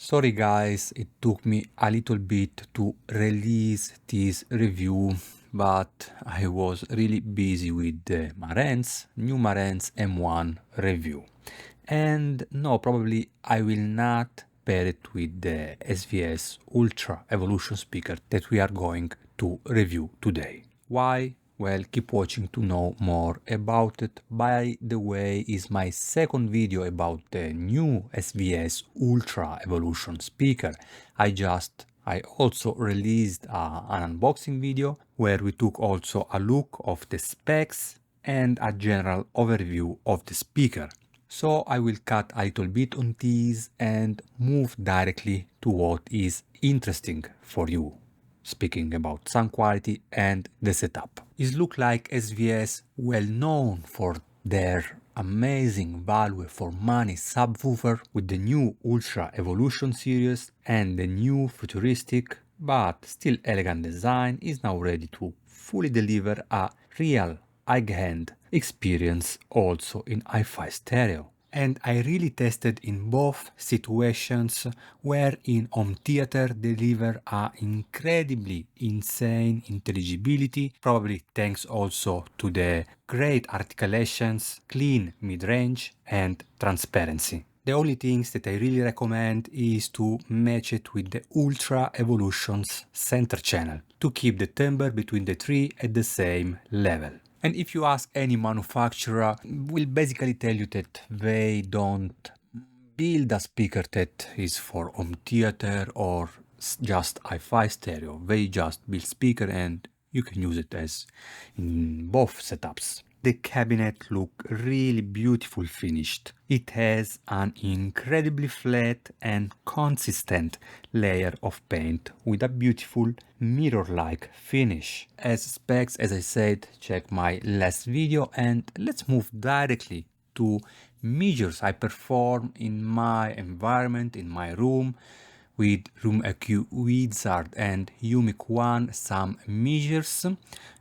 Sorry guys, it took me a little bit to release this review, but I was really busy with the new Marantz M1 review. And no, probably I will not pair it with the SVS Ultra Evolution speaker that we are going to review today. Why? Well, keep watching to know more about it. By the way, is my second video about the new SVS Ultra Evolution speaker. I also released an unboxing video where we took also a look of the specs and a general overview of the speaker. So I will cut a little bit on these and move directly to what is interesting for you. Speaking about sound quality and the setup. It looks like SVS, well known for their amazing value for money subwoofer with the new Ultra Evolution series and the new futuristic but still elegant design, is now ready to fully deliver a real high-end experience also in hi-fi stereo. And I really tested in both situations where in home theater deliver a incredibly insane intelligibility, probably thanks also to the great articulations, clean mid-range and transparency. The only things that I really recommend is to match it with the Ultra Evolution's center channel to keep the timbre between the three at the same level. And if you ask any manufacturer, will basically tell you that they don't build a speaker that is for home theater or just hi-fi stereo. They just build speaker and you can use it as in both setups. The cabinet look really beautiful finished. It has an incredibly flat and consistent layer of paint with a beautiful mirror-like finish. As specs, as I said, check my last video and let's move directly to measures I perform in my environment, in my room, with Room EQ Wizard and Umic One some measures,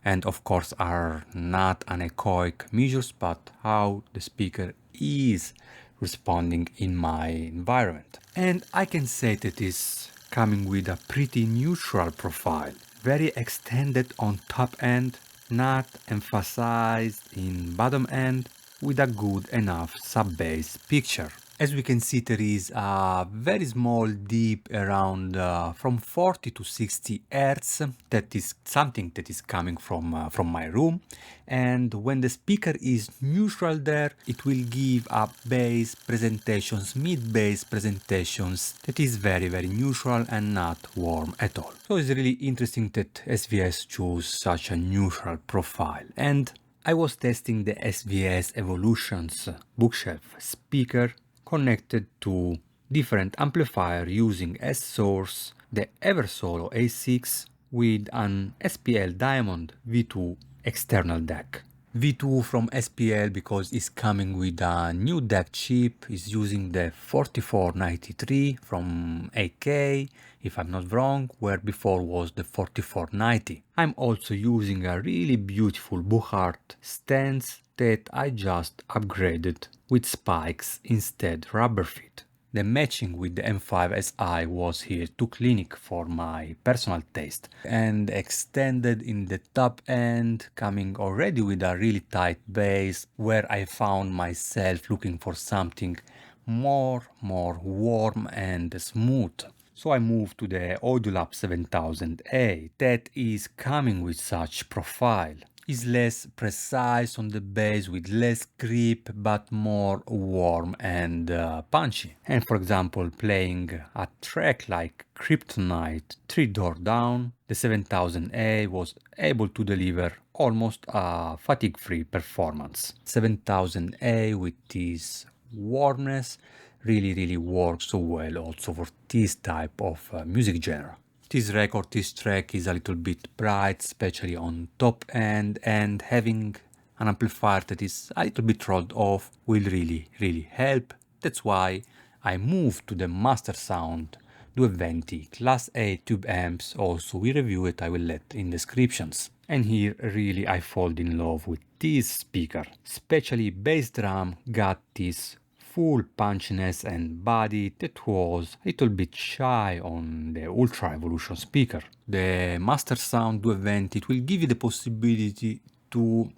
and of course are not anechoic measures, but how the speaker is responding in my environment. And I can say that it is coming with a pretty neutral profile, very extended on top end, not emphasized in bottom end, with a good enough sub-bass picture. As we can see, there is a very small dip around from 40 to 60 Hz. That is something that is coming from my room. And when the speaker is neutral there, it will give a bass presentations, mid-bass presentations that is very, very neutral and not warm at all. So it's really interesting that SVS chose such a neutral profile. And I was testing the SVS Evolution's Bookshelf speaker connected to different amplifier using as source the Eversolo A6 with an SPL Diamond V2 external DAC. V2 from SPL because it's coming with a new DAC chip, is using the 4493 from AK, if I'm not wrong, where before was the 4490. I'm also using a really beautiful Buchardt stance that I just upgraded with spikes instead rubber fit. The matching with the M5SI was here too clinic for my personal taste and extended in the top end, coming already with a really tight bass where I found myself looking for something more warm and smooth. So I moved to the Audiolab 7000A that is coming with such profile. Is less precise on the bass with less grip but more warm and punchy. And for example, playing a track like Kryptonite 3 Door Down, the 7000A was able to deliver almost a fatigue-free performance. 7000A with this warmness really works so well also for this type of music genre. This track is a little bit bright, especially on top end, and having an amplifier that is a little bit rolled off will really help. That's why I moved to the Master Sound 220 Class A tube amps. Also we review it, I will let in descriptions. And here really I fall in love with this speaker, especially bass drum got this full punchiness and body that was a little bit shy on the Ultra Evolution speaker. The Master Sound 220, it will give you the possibility to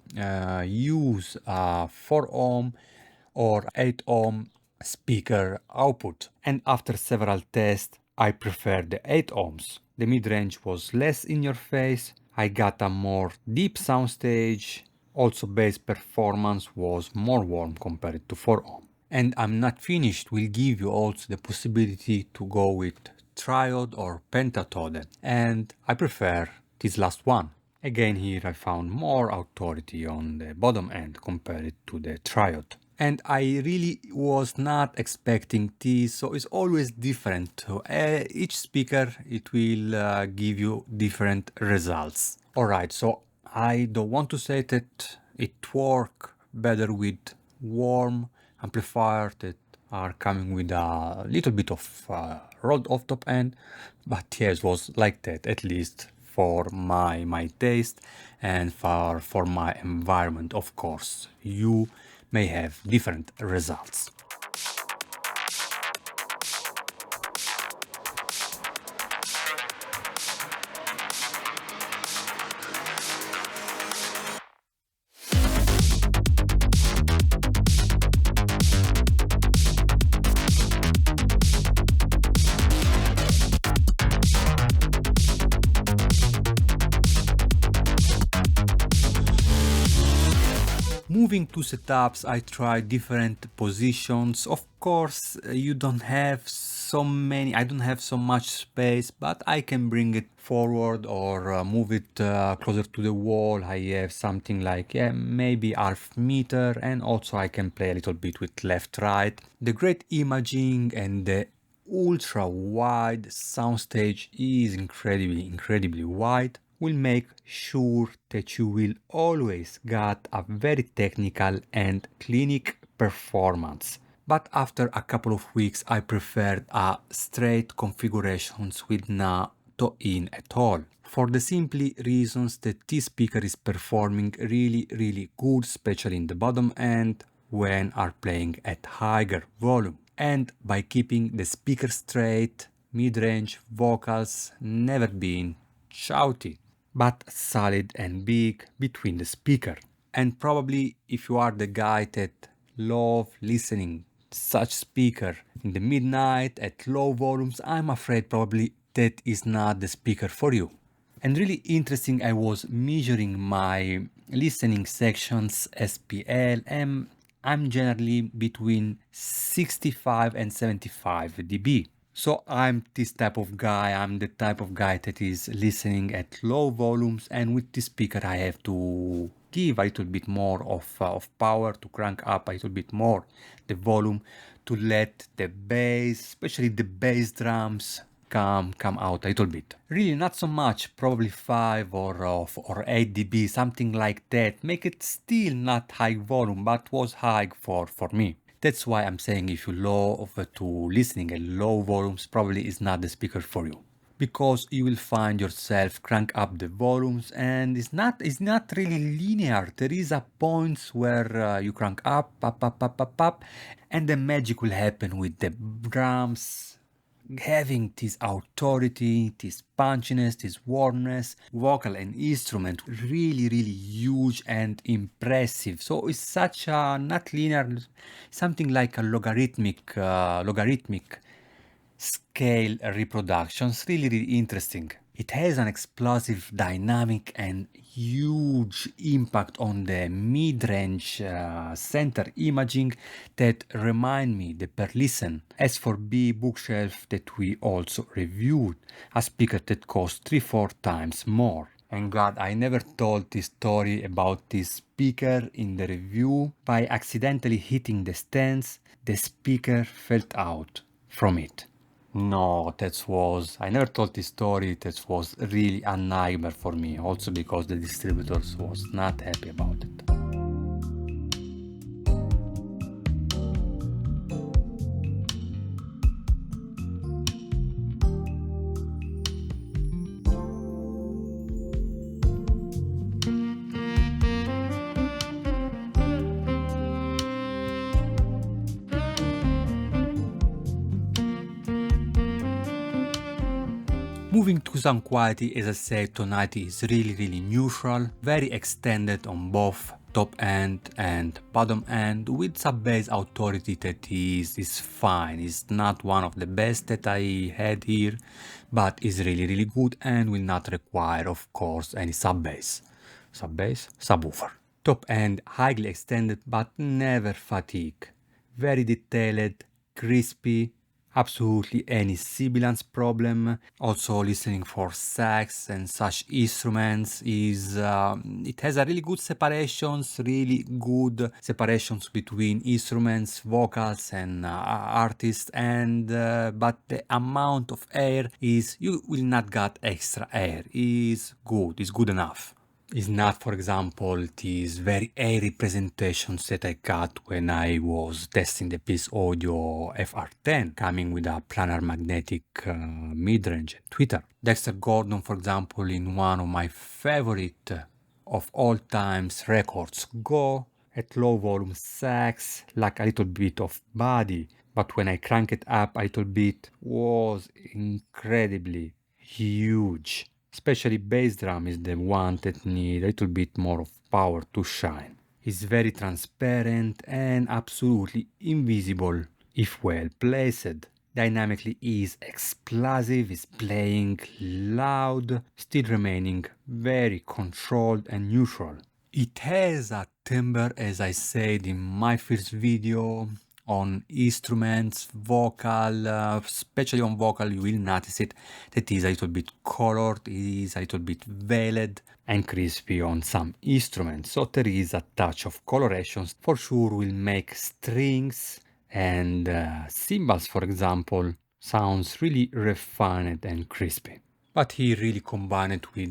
use a 4 ohm or 8 ohm speaker output. And after several tests, I prefer the 8 ohms. The mid-range was less in your face. I got a more deep soundstage. Also, bass performance was more warm compared to 4 ohm. And I'm not finished. We'll give you also the possibility to go with triode or pentatone. And I prefer this last one. Again, here I found more authority on the bottom end compared to the triode. And I really was not expecting this, so it's always different. So, each speaker, it will give you different results. Alright, so I don't want to say that it works better with warm amplifier that are coming with a little bit of rolled off top end, but yes, was like that, at least for my taste and for my environment. Of course, you may have different results. Moving to setups, I tried different positions. Of course, you don't have so many, I don't have so much space, but I can bring it forward or move it closer to the wall. I have something like, maybe half meter, and also I can play a little bit with left, right. The great imaging and the ultra wide soundstage is incredibly wide. Will make sure that you will always get a very technical and clinic performance. But after a couple of weeks, I preferred a straight configurations with no toe-in at all. For the simply reasons that this speaker is performing really good, especially in the bottom end when are playing at higher volume. And by keeping the speaker straight, mid-range vocals never been shouty, but solid and big between the speaker. And probably if you are the guy that love listening such speaker in the midnight at low volumes, I'm afraid probably that is not the speaker for you. And really interesting, I was measuring my listening sections SPL, and I'm generally between 65 and 75 dB. So I'm this type of guy, I'm the type of guy that is listening at low volumes, and with this speaker I have to give a little bit more of power, to crank up a little bit more the volume, to let the bass, especially the bass drums, come out a little bit. Really not so much, probably 5 or 8 dB, something like that. Make it still not high volume, but was high for me. That's why I'm saying if you love to listening at low volumes, probably is not the speaker for you. Because you will find yourself crank up the volumes, and it's not really linear. There is a points where you crank up, and the magic will happen with the drums having this authority, this punchiness, this warmness, vocal and instrument really huge and impressive. So it's such a not linear, something like a logarithmic scale reproductions. Really interesting. It has an explosive dynamic and huge impact on the mid-range center imaging that remind me the per listen S4B bookshelf that we also reviewed, a speaker that costs 3-4 times more. And God, I never told this story about this speaker in the review. By accidentally hitting the stands, the speaker fell out from it. No, I never told this story. That was really a nightmare for me, also because the distributors was not happy about it. Moving to sound quality, as I said, tonality is really neutral, very extended on both top end and bottom end, with sub-bass authority that is fine. It's not one of the best that I had here, but is really good and will not require, of course, any sub-bass. Sub-bass? Subwoofer. Top end highly extended but never fatigue. Very detailed, crispy, absolutely any sibilance problem. Also listening for sax and such instruments is it has a really good separations, between instruments, vocals and artists, and but the amount of air is, you will not get extra air, is good enough. Is not, for example, these very airy presentations that I got when I was testing the Peace Audio FR10, coming with a planar magnetic mid-range tweeter. Dexter Gordon, for example, in one of my favorite of all times records, go at low volume sax, like a little bit of body, but when I crank it up a little bit, was incredibly huge. Especially bass drum is the one that need a little bit more of power to shine. It's very transparent and absolutely invisible if well placed. Dynamically is explosive, is playing loud, still remaining very controlled and neutral. It has a timbre, as I said in my first video, on instruments, vocal, especially on vocal, you will notice it, that is a little bit colored, it is a little bit veiled and crispy on some instruments. So there is a touch of colorations, for sure will make strings and cymbals, for example, sounds really refined and crispy. But he really combined it with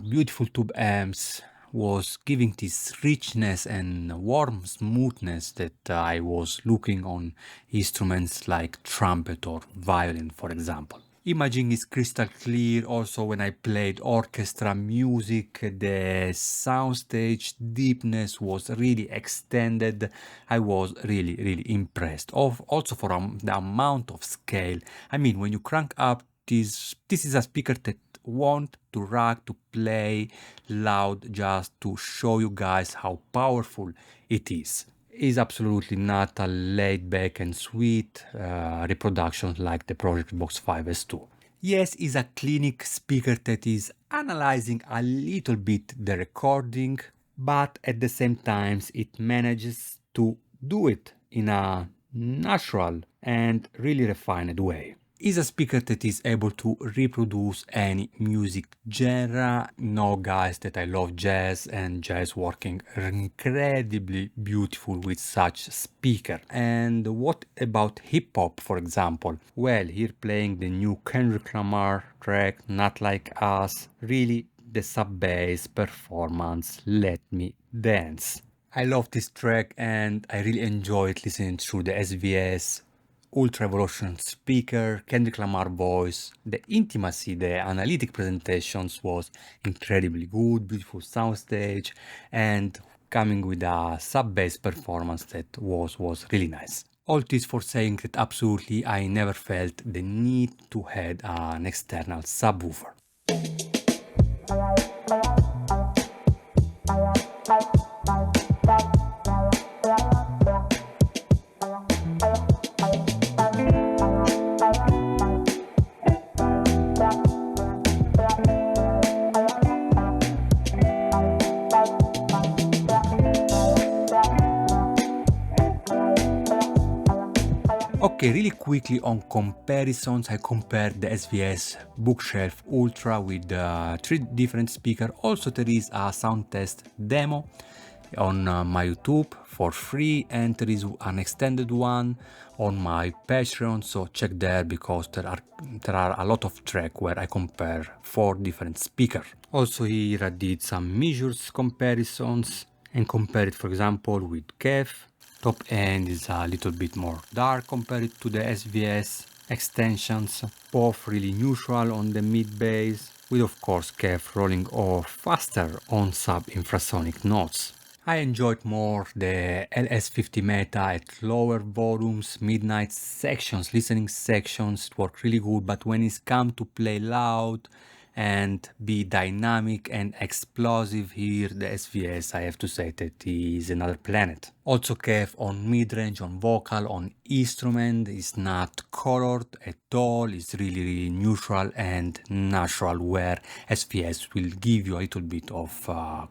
beautiful tube amps, was giving this richness and warm smoothness that I was looking on instruments like trumpet or violin, for example. Imaging is crystal clear. Also, when I played orchestra music, the soundstage deepness was really extended. I was really impressed. Also for the amount of scale. I mean, when you crank up, this is a speaker that want to rock, to play loud, just to show you guys how powerful it is. Is absolutely not a laid back and sweet reproduction like the Project Box 5S2. Yes, is a clinic speaker that is analyzing a little bit the recording, but at the same time it manages to do it in a natural and really refined way. Is a speaker that is able to reproduce any music genre. Know, guys, that I love jazz, and jazz working incredibly beautiful with such speaker. And what about hip hop, for example? Well, here playing the new Kendrick Lamar track, Not Like Us, really the sub-bass performance, Let Me Dance. I love this track and I really enjoyed listening through the SVS Ultra Evolution speaker, Kendrick Lamar voice, the intimacy, the analytic presentations was incredibly good, beautiful soundstage, and coming with a sub-bass performance that was really nice. All this for saying that absolutely I never felt the need to have an external subwoofer. Okay, really quickly on comparisons, I compared the SVS Bookshelf Ultra with 3 different speakers. Also, there is a sound test demo on my YouTube for free, and there is an extended one on my Patreon, so check there because there are a lot of tracks where I compare 4 different speakers. Also here I did some measures comparisons and compared, for example, with KEF. Top end is a little bit more dark compared to the SVS extensions, both really neutral on the mid bass, with of course KEF rolling off faster on sub-infrasonic notes. I enjoyed more the LS50 Meta at lower volumes, midnight sections, listening sections. It worked really good, but when it's come to play loud and be dynamic and explosive here, the SVS, I have to say that is another planet. Also KEF on mid-range, on vocal, on instrument is not colored at all. It's really neutral and natural, where SVS will give you a little bit of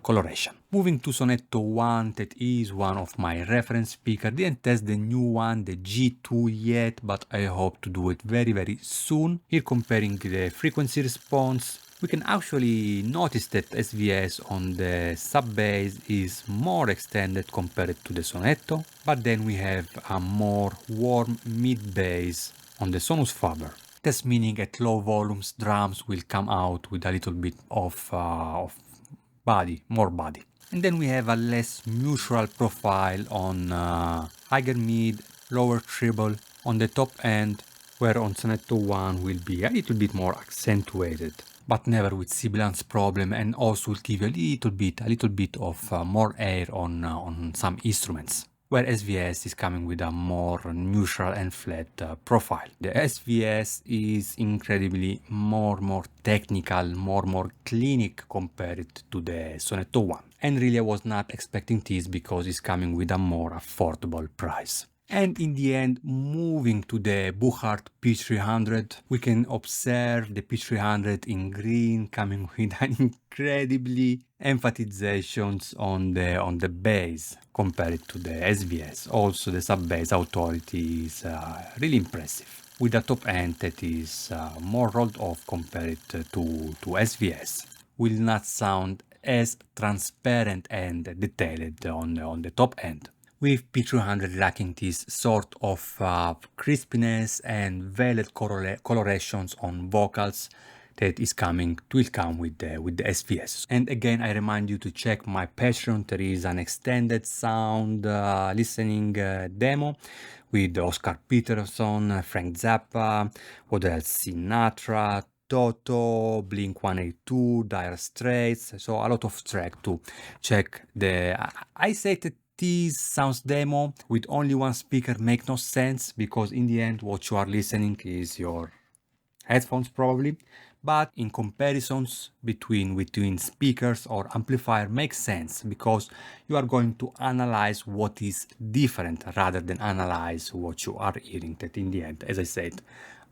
coloration. Moving to Sonetto 1, that is one of my reference speakers. Didn't test the new one, the G2 yet, but I hope to do it very soon. Here comparing the frequency response, we can actually notice that SVS on the sub bass is more extended compared to the Sonetto, but then we have a more warm mid bass on the Sonus Faber. That's meaning at low volumes drums will come out with a little bit of body, more body. And then we have a less neutral profile on higher mid, lower treble on the top end, where on Sonetto 1 will be a little bit more accentuated, but never with sibilance problem, and also will give you a little bit of more air on some instruments, where SVS is coming with a more neutral and flat profile. The SVS is incredibly more technical, more clinic compared to the Sonetto 1. And really I was not expecting this because it's coming with a more affordable price. And in the end, moving to the Buchardt P300, we can observe the P300 in green coming with an incredibly emphasizations on the bass compared to the SVS. Also the sub bass authority is really impressive, with a top end that is more rolled off compared to SVS. Will not sound as transparent and detailed on the top end, with P300 lacking this sort of crispiness and velvet colorations on vocals that will come with the SVS. And again, I remind you to check my Patreon. There is an extended sound listening demo with Oscar Peterson, Frank Zappa, what else, Sinatra, Toto, Blink-182, Dire Straits, so a lot of track to check. I say that this sounds demo with only one speaker make no sense, because in the end what you are listening is your headphones probably, but in comparisons between speakers or amplifier makes sense, because you are going to analyze what is different rather than analyze what you are hearing, that in the end, as I said,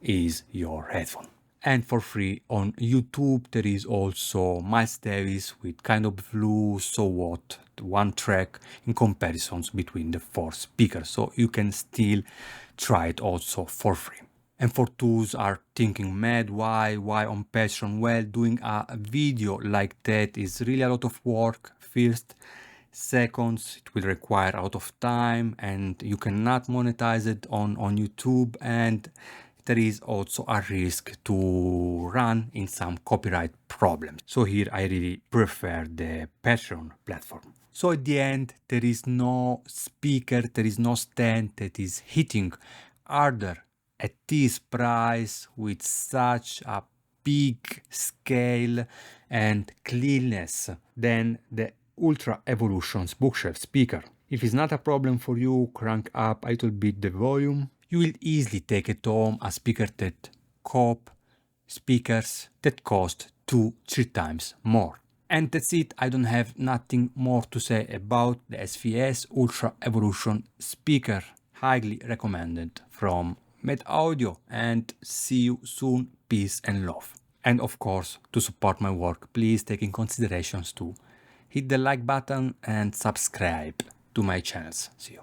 is your headphone. And for free on YouTube there is also Miles Davis with Kind of Blue, So What, one track in comparisons between the 4 speakers, so you can still try it also for free. And for those are thinking, mad, why on Patreon? Well, doing a video like that is really a lot of work. First, seconds, it will require a lot of time, and you cannot monetize it on YouTube, and there is also a risk to run in some copyright problems. So here I really prefer the Patreon platform. So at the end, there is no speaker, there is no stand that is hitting harder at this price with such a big scale and cleanness than the Ultra Evolution Bookshelf speaker. If it's not a problem for you, crank up a little bit the volume. You will easily take at home a speaker that cope speakers that cost 2-3 times more. And that's it. I don't have nothing more to say about the SVS Ultra Evolution speaker. Highly recommended from Med Audio, and see you soon. Peace and love. And of course, to support my work, please take in considerations to hit the like button and subscribe to my channels. See you.